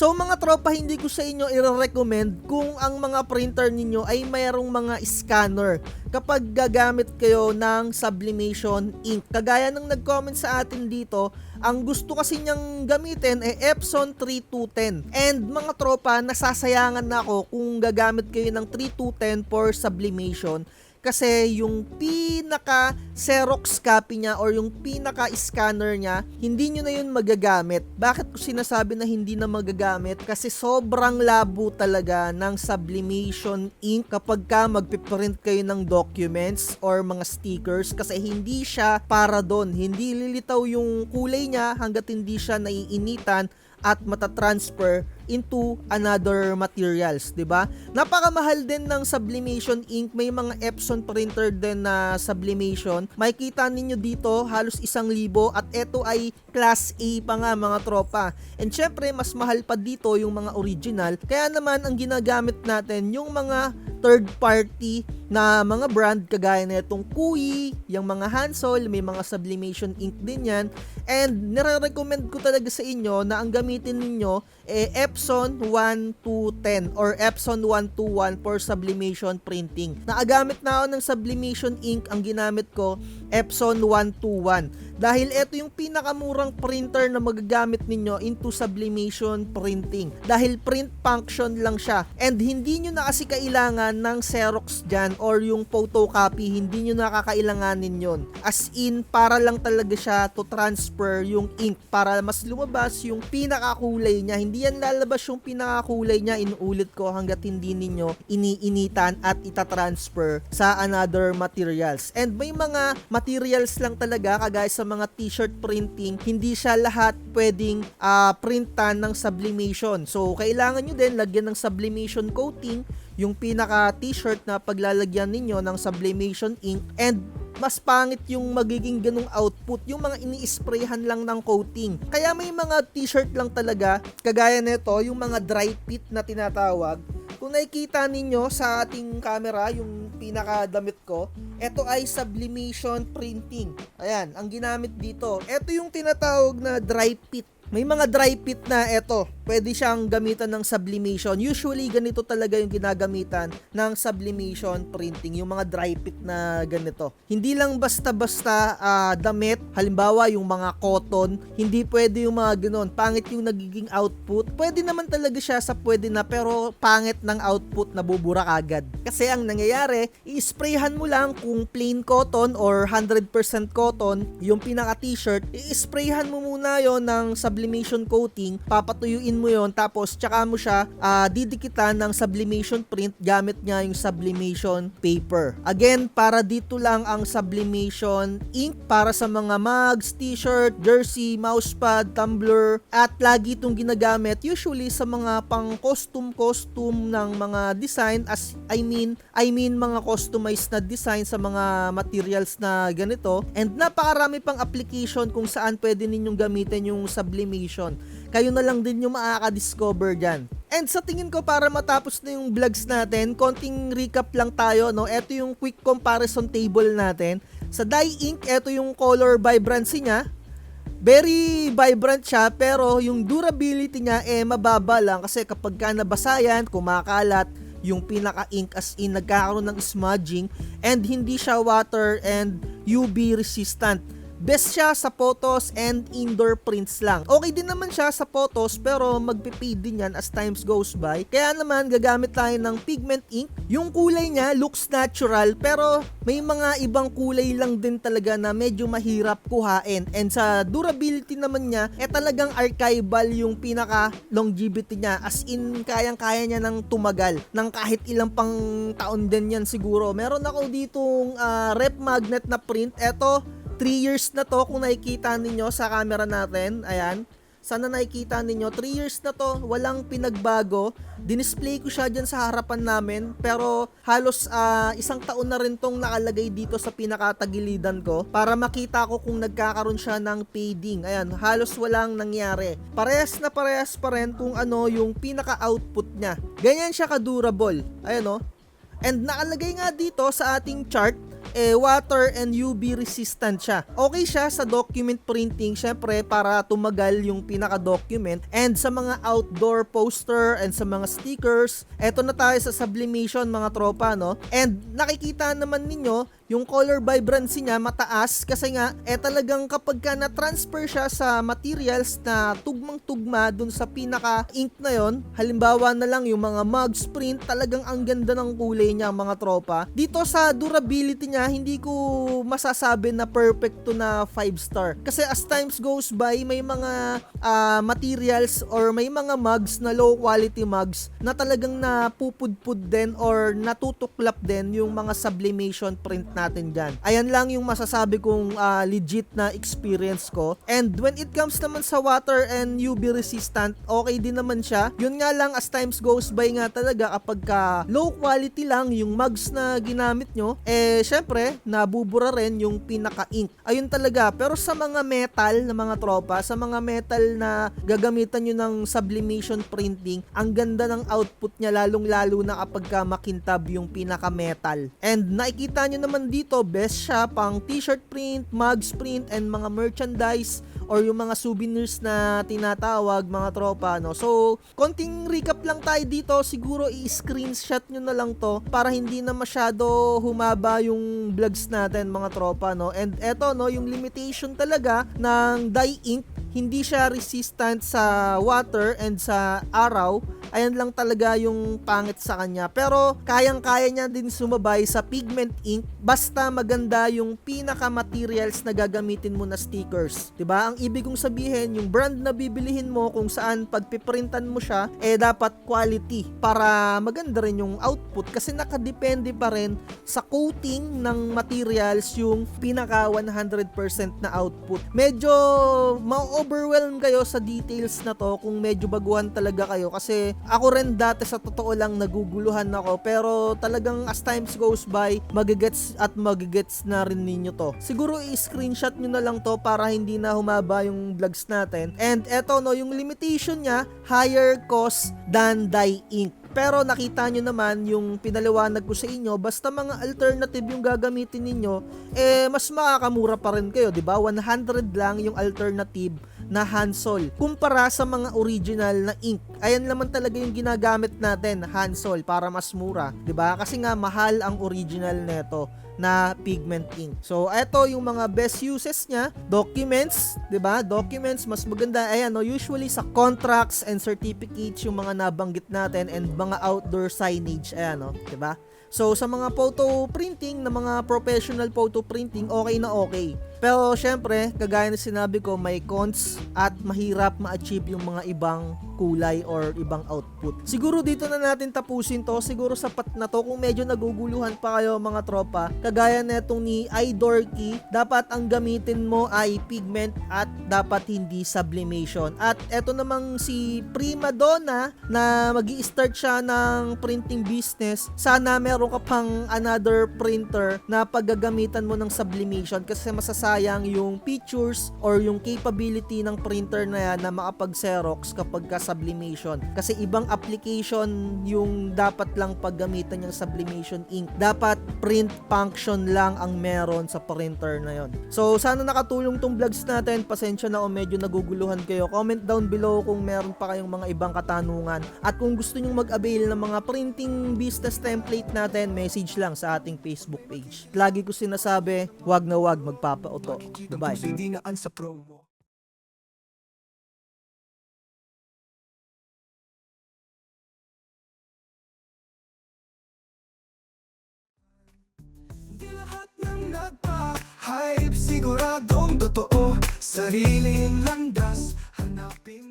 So mga tropa, hindi ko sa inyo i-recommend kung ang mga printer ninyo ay mayroong mga scanner kapag gagamit kayo ng sublimation ink. Kagaya ng nag-comment sa atin dito, ang gusto kasi niyang gamitin ay Epson 3210. And mga tropa, nasasayangan na ako kung gagamit kayo ng 3210 for sublimation. Kasi yung pinaka Xerox copy niya or yung pinaka scanner niya, hindi nyo na yun magagamit. Bakit ko sinasabi na hindi na magagamit? Kasi sobrang labo talaga ng sublimation ink kapag ka magpiprint kayo ng documents or mga stickers, kasi hindi siya para doon. Hindi lilitaw yung kulay niya hanggat hindi siya naiinitan at matatransfer into another materials, 'di ba? Napakamahal din ng sublimation ink. May mga Epson printer din na sublimation. Makikita ninyo dito halos 1,000 at ito ay class A pa nga mga tropa. And syempre mas mahal pa dito yung mga original. Kaya naman ang ginagamit natin yung mga third party na mga brand kagaya na itong Kui, yung mga Hansol, may mga sublimation ink din yan. And nire-recommend ko talaga sa inyo na ang gamitin ninyo Epson 1210 or Epson 121 for sublimation printing. Nakagamit na ako ng sublimation ink, ang ginamit ko Epson 121. Dahil ito yung pinakamurang printer na magagamit ninyo into sublimation printing. Dahil print function lang siya. And hindi nyo na kasi kailangan ng Xerox dyan or yung photocopy, hindi nyo nakakailanganin yon. As in, para lang talaga siya to transfer yung ink para mas lumabas yung pinakakulay niya. Hindi yan lalabas yung pinakakulay niya, inuulit ko, hanggat hindi ninyo iniinitan at itatransfer sa another materials. And may mga materials lang talaga, kagaya sa mga t-shirt printing, hindi siya lahat pwedeng printan ng sublimation. So, kailangan nyo din lagyan ng sublimation coating yung pinaka t-shirt na paglalagyan ninyo ng sublimation ink. And mas pangit yung magiging ganung output, yung mga ini-sprayhan lang ng coating. Kaya may mga t-shirt lang talaga, kagaya nito, yung mga dry fit na tinatawag. Kung nakikita ninyo sa ating camera, yung pinakadamit ko, ito ay sublimation printing. Ayan, ang ginamit dito. Ito yung tinatawag na dry fit. May mga dry fit na ito, pwede siyang gamitan ng sublimation. Usually, ganito talaga yung ginagamitan ng sublimation printing, yung mga dry fit na ganito. Hindi lang basta-basta damit, halimbawa yung mga cotton, hindi pwede yung mga ganon. Pangit yung nagiging output. Pwede naman talaga siya sa pwede na, pero pangit ng output, nabubura agad. Kasi ang nangyayari, i-sprayhan mo lang kung plain cotton or 100% cotton, yung pinaka t-shirt, i-sprayhan mo muna yon ng sublimation coating, papatuyuin mo yon, tapos tsaka mo siya didikitan ng sublimation print gamit niya yung sublimation paper. Again, para dito lang ang sublimation ink, para sa mga mugs, t-shirt, jersey, mousepad, tumbler, at lagi itong ginagamit usually sa mga pang costume ng mga design, I mean mga customized na design sa mga materials na ganito. And napakarami pang application kung saan pwede ninyong gamitin yung sublimation. Kayo na lang din yung makaka-discover dyan. And sa tingin ko, para matapos na yung vlogs natin, konting recap lang tayo, no? Ito yung quick comparison table natin. Sa dye ink, ito yung color vibrancy niya. Very vibrant siya, pero yung durability niya mababa lang, kasi kapag ka nabasa yan, kumakalat yung pinaka-ink, as in nagkakaroon ng smudging, and hindi siya water and UV resistant. Best siya sa photos and indoor prints lang. Okay din naman siya sa photos, pero magpipade din yan as times goes by. Kaya naman gagamit tayo ng pigment ink. Yung kulay niya looks natural, pero may mga ibang kulay lang din talaga na medyo mahirap kuhain. And sa durability naman niya, talagang archival yung pinaka longevity niya. As in, kayang-kaya niya nang tumagal ng kahit ilang pang taon din yan siguro. Meron ako ditong rep magnet na print. Eto, 3 years na to, kung nakikita ninyo sa camera natin. Ayan, sana nakikita ninyo, 3 years na to, walang pinagbago. Dinisplay ko siya dyan sa harapan namin, pero halos 1 taon na rin tong nakalagay dito sa pinakatagilidan ko para makita ko kung nagkakaroon siya ng fading. Ayan, halos walang nangyari. Parehas na parehas pa rin kung ano yung pinaka-output niya. Ganyan siya ka-durable. Ayan o. And nakalagay nga dito sa ating chart water and UV resistant siya. Okay siya sa document printing, syempre para tumagal yung pinaka-document, and sa mga outdoor poster and sa mga stickers. Eto na tayo sa sublimation mga tropa, no? And nakikita naman ninyo yung color vibrancy niya mataas kasi nga talagang kapag ka na-transfer siya sa materials na tugmang-tugma dun sa pinaka-ink na yon, halimbawa na lang yung mga mugs print, talagang ang ganda ng kulay niya mga tropa. Dito sa durability niya, hindi ko masasabi na perfecto na 5 star. Kasi as times goes by, may mga materials or may mga mugs na low quality mugs na talagang napupudpud din or natutuklap din yung mga sublimation print natin dyan. Ayan lang yung masasabi kong legit na experience ko. And when it comes naman sa water and UV resistant, okay din naman siya. Yun nga lang, as times goes by nga talaga, kapag low quality lang yung mugs na ginamit nyo, syempre nabubura rin yung pinaka-ink. Ayun talaga. Pero sa mga metal na mga tropa, sa mga metal na gagamitan nyo ng sublimation printing, ang ganda ng output niya, lalong lalo na kapag makintab yung pinaka-metal. And nakikita nyo naman dito, best siya pang t-shirt print, mugs print, and mga merchandise or yung mga souvenirs na tinatawag mga tropa, no? So, konting recap lang tayo dito. Siguro i-screenshot nyo na lang to para hindi na masyado humaba yung vlogs natin mga tropa, no? And eto, no, yung limitation talaga ng dye ink, hindi siya resistant sa water and sa araw. Ayan lang talaga yung pangit sa kanya. Pero kayang-kaya niya din sumabay sa pigment ink basta maganda yung pinaka-materials na gagamitin mo na stickers. 'Di ba? Ang ibig kong sabihin, yung brand na bibilihin mo, kung saan pagpiprintan mo siya, dapat quality para maganda rin yung output, kasi nakadepende pa rin sa coating ng materials yung pinaka 100% na output. Medyo ma-overwhelm kayo sa details na to kung medyo baguhan talaga kayo, kasi ako rin dati sa totoo lang naguguluhan ako, pero talagang as times goes by, magigets na rin ninyo to. Siguro i-screenshot nyo na lang to para hindi na humaba yung vlogs natin. And eto, no, yung limitation niya, higher cost than dye ink. Pero nakita nyo naman yung pinaliwanag ko sa inyo, basta mga alternative yung gagamitin ninyo, mas makakamura pa rin kayo, di ba? 100 lang yung alternative na Hansol kumpara sa mga original na ink. Ayan naman talaga yung ginagamit natin, Hansol, para mas mura, di ba? Kasi nga mahal ang original neto na pigment ink. So, eto yung mga best uses niya. Documents, 'di ba? Documents mas maganda. Ayan, no, usually sa contracts and certificates yung mga nabanggit natin, and mga outdoor signage, ayan, no, 'di ba? So, sa mga photo printing, na mga professional photo printing, okay na okay. Pero syempre, kagaya na sinabi ko, may cons at mahirap ma-achieve yung mga ibang kulay or ibang output. Siguro dito na natin tapusin to. Siguro sapat na to kung medyo naguguluhan pa kayo mga tropa. Kagaya na itong ni iDorky, dapat ang gamitin mo ay pigment at dapat hindi sublimation. At eto namang si Prima Donna na magi-start siya ng printing business, sana meron ka pang another printer na paggagamitan mo ng sublimation, kasi masasayang yung features or yung capability ng printer na yan na makapag-Xerox kapag ka sublimation. Kasi ibang application yung dapat lang paggamitan yung sublimation ink. Dapat print function lang ang meron sa printer na yon. So, sana nakatulong tong vlogs natin. Pasensya na kung medyo naguguluhan kayo. Comment down below kung meron pa kayong mga ibang katanungan. At kung gusto nyong mag-avail ng mga printing business template natin, message lang sa ating Facebook page. Lagi ko sinasabi, wag na wag magpapauto. Bye-bye. Sa promo. Di lahat ng nagpa-hype siguradong totoo. Sariling landas hanapin